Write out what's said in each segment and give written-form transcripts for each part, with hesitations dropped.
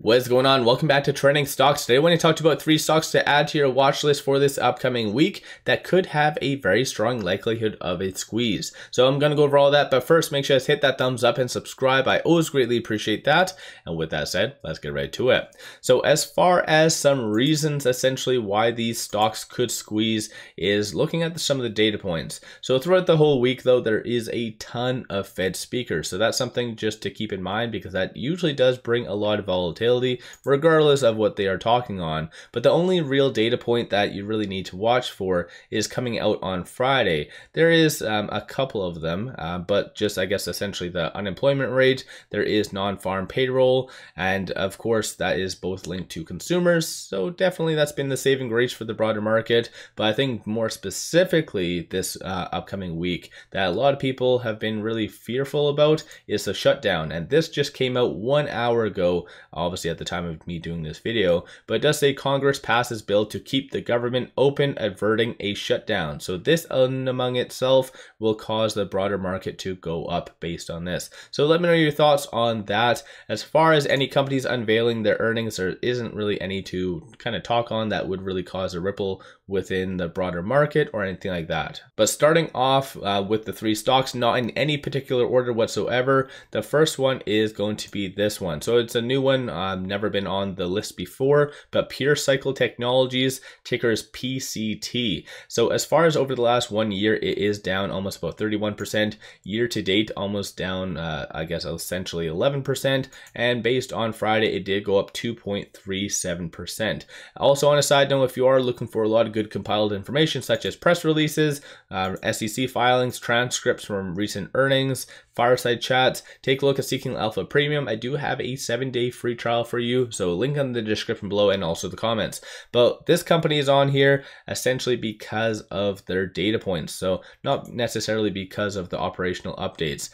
What's going on? Welcome back to Trending Stocks. Today I want to talk about 3 stocks to add to your watch list for this upcoming week that could have a very strong likelihood of a squeeze. So I'm going to go over all that, but first make sure to hit that thumbs up and subscribe. I always greatly appreciate that. And with that said, let's get right to it. So as far as some reasons essentially why these stocks could squeeze is looking at some of the data points. So throughout the whole week though, there is a ton of Fed speakers. So that's something just to keep in mind because that usually does bring a lot of volatility regardless of what they are talking on. But the only real data point that you really need to watch for is coming out on Friday. There is a couple of them, but just I guess essentially the unemployment rate, there is non-farm payroll, and of course that is both linked to consumers. So definitely that's been the saving grace for the broader market. But I think more specifically this upcoming week that a lot of people have been really fearful about is the shutdown. And this just came out 1 hour ago, obviously at the time of me doing this video, but it does say Congress passes bill to keep the government open, averting a shutdown. So this among itself will cause the broader market to go up based on this. So let me know your thoughts on that. As far as any companies unveiling their earnings, there isn't really any to kind of talk on that would really cause a ripple within the broader market or anything like that. But starting off with the 3 stocks, not in any particular order whatsoever, the first one is going to be this one. So it's a new one, never been on the list before, but Pure Cycle Technologies, ticker is PCT. So as far as over the last 1 year, it is down almost about 31%. Year to date, almost down, I guess essentially 11%. And based on Friday, it did go up 2.37%. Also on a side note, if you are looking for a lot of good compiled information such as press releases, SEC filings, transcripts from recent earnings, fireside chats, take a look at Seeking Alpha Premium. I do have a 7-day free trial for you, so link in the description below and also the comments. But this company is on here essentially because of their data points, so not necessarily because of the operational updates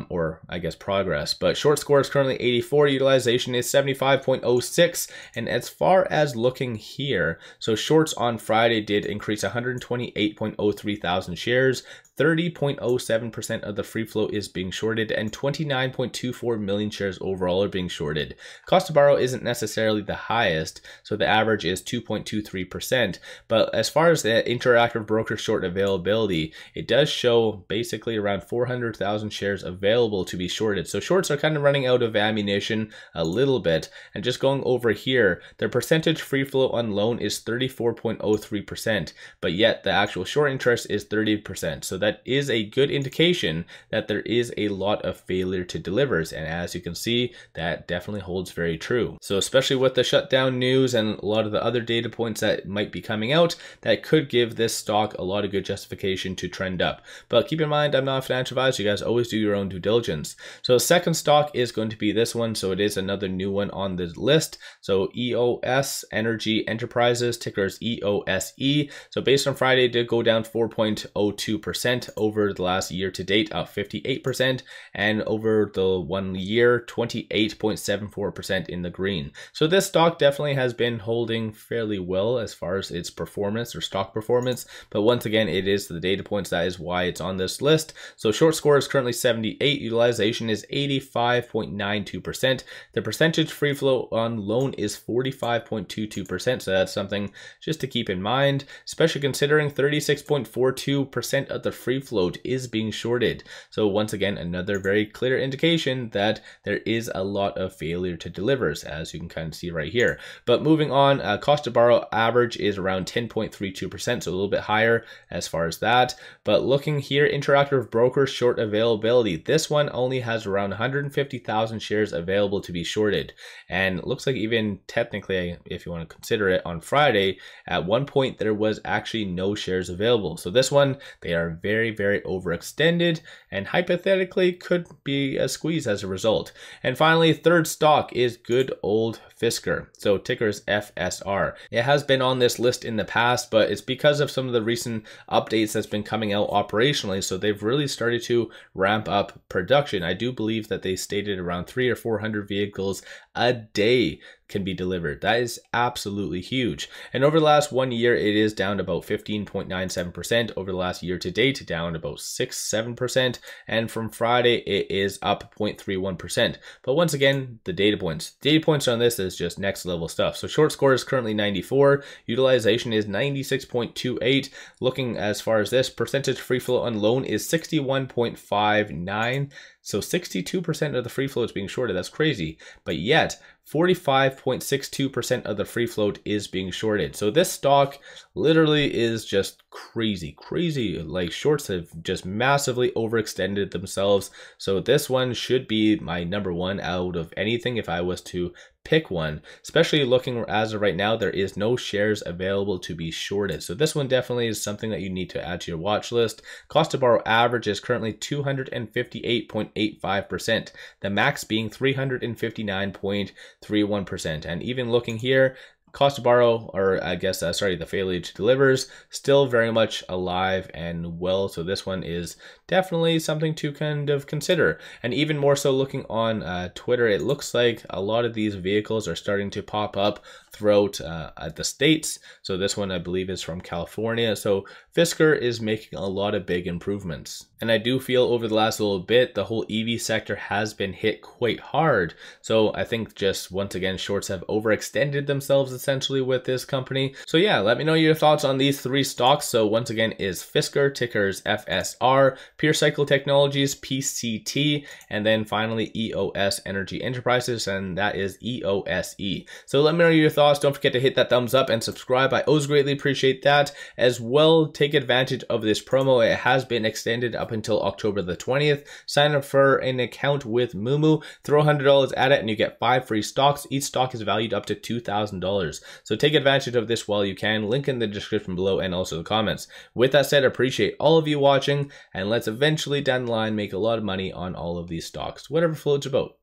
or I guess progress. But short score is currently 84, utilization is 75.06, and as far as looking here, so shorts on Friday did increase 128.03 thousand shares. 30.07% of the free float is being shorted, and 29.24 million shares overall are being shorted. Cost to borrow isn't necessarily the highest, so the average is 2.23%. But as far as the interactive broker short availability, it does show basically around 400,000 shares available to be shorted. So shorts are kind of running out of ammunition a little bit. And just going over here, their percentage free float on loan is 34.03%, but yet the actual short interest is 30%. So that is a good indication that there is a lot of failure to delivers, and as you can see, that definitely holds very true. So especially with the shutdown news and a lot of the other data points that might be coming out, that could give this stock a lot of good justification to trend up. But keep in mind, I'm not a financial advisor. You guys always do your own due diligence. So the second stock is going to be this one. So it is another new one on the list. So EOS Energy Enterprises, ticker is EOSE. So based on Friday, it did go down 4.02%. Over the last year to date, up 58%, and over the 1 year, 28.74% in the green. So this stock definitely has been holding fairly well as far as its performance or stock performance, but once again, it is the data points that is why it's on this list. So short score is currently 78, utilization is 85.92%. The percentage free float on loan is 45.22%, so that's something just to keep in mind, especially considering 36.42% of the free float is being shorted. So once again, another very clear indication that there is a lot of failure to delivers, as you can kind of see right here. But moving on, cost to borrow average is around 10.32%, so a little bit higher as far as that. But looking here, interactive broker short availability, this one only has around 150,000 shares available to be shorted. And it looks like even technically, if you want to consider it, on Friday, at one point there was actually no shares available. So this one, they are very overextended and hypothetically could be a squeeze as a result. And finally, third stock is good old Fisker. So ticker is FSR. It has been on this list in the past, but it's because of some of the recent updates that's been coming out operationally. So they've really started to ramp up production. I do believe that they stated around 300 or 400 vehicles a day can be delivered. That is absolutely huge. And over the last 1 year, it is down about 15.97%. Over the last year to date, down about 6-7%. And from Friday, it is up 0.31%. But once again, the data points on this is just next level stuff. So short score is currently 94. Utilization is 96.28. Looking as far as this, percentage free float on loan is 61.59. So 62% of the free float is being shorted. That's crazy. But yet, 45.62% of the free float is being shorted. So this stock literally is just crazy. Like shorts have just massively overextended themselves. So this one should be my number one out of anything if I was to pick one, especially looking as of right now, there is no shares available to be shorted. So this one definitely is something that you need to add to your watch list. Cost to borrow average is currently 258.85%, the max being 359.31%. And even looking here, cost to borrow, or I guess, the failage delivers, still very much alive and well. So this one is definitely something to kind of consider. And even more so looking on Twitter, it looks like a lot of these vehicles are starting to pop up throughout the States. So this one I believe is from California. So Fisker is making a lot of big improvements. And I do feel over the last little bit, the whole EV sector has been hit quite hard. So I think just once again, shorts have overextended themselves essentially with this company. So yeah, let me know your thoughts on these three stocks. So once again is Fisker, tickers FSR, Pure Cycle Technologies, PCT, and then finally EOS Energy Enterprises, and that is EOSE. So let me know your thoughts. Don't forget to hit that thumbs up and subscribe. I always greatly appreciate that. As well, take advantage of this promo. It has been extended up until October the 20th. Sign up for an account with Moomoo, throw $100 at it, and you get 5 free stocks. Each stock is valued up to $2,000. So take advantage of this while you can. Link in the description below and also the comments. With that said, I appreciate all of you watching, and let's eventually down the line make a lot of money on all of these stocks, whatever floats your boat.